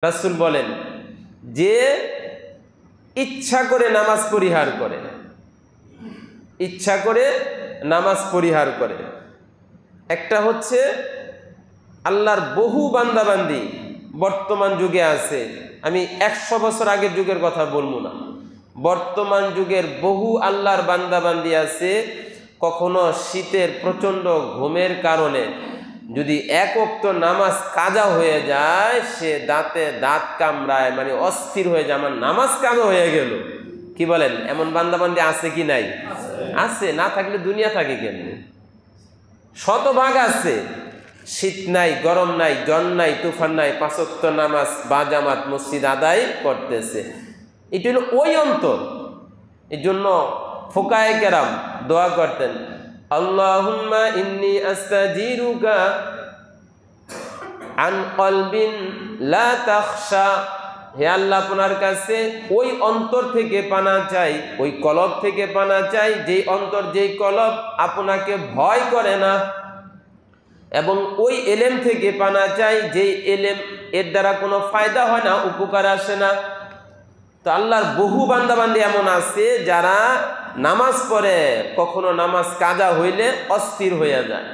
রাসূল বলেন যে ইচ্ছা করে নামাজ পরিহার করে, ইচ্ছা করে নামাজ পরিহার করে। একটা হচ্ছে আল্লাহর বহু বান্দাবান্দি বর্তমান যুগে আছে, আমি 100 বছর আগের যুগের কথা বলবো না, বর্তমান যুগের বহু আল্লাহর বান্দাবান্দি আছে, কখনো শীতের প্রচণ্ড ঘুমের কারণে যদি এক ওয়াক্ত নামাজ কাজা হয়ে যায়, সে দাঁতে দাঁত কামড়ায়, মানে অস্থির হয়ে যায়, আমার নামাজ কাজা হয়ে গেল। কি বলেন, এমন বান্দাবান্দি আছে কি নাই? আছে, না থাকলে দুনিয়া থাকে কেমনি? শতভাগ আছে। শীত নাই, গরম নাই, জন নাই, তুফান নাই, 5 ওয়াক্ত নামাজ বা জামাত মসজিদ আদায় করতেছে। এটা হলো ওই অন্তর। এই জন্য ফুকায়ে কেরাম দোয়া করতেন, আল্লাহুম্মা ইন্নী আস্তাজিরুকা আন কলবিন লা তাখশা, হে আল্লাহ আপনার কাছে ওই অন্তর থেকে পানা চাই, ওই কলব থেকে পানা চাই যেই অন্তর, যেই কলব আপনাকে ভয় করে না, এবং ওই এলেম থেকে পানা চাই যেই এলেম এর দ্বারা কোনো ফায়দা হয় না, উপকার আসে না। তো আল্লাহর বহু বান্দাবান্দি এমন আছে যারা নামাজ পড়ে, কখনো নামাজ কাজা হইলে অস্থির হয়ে যায়,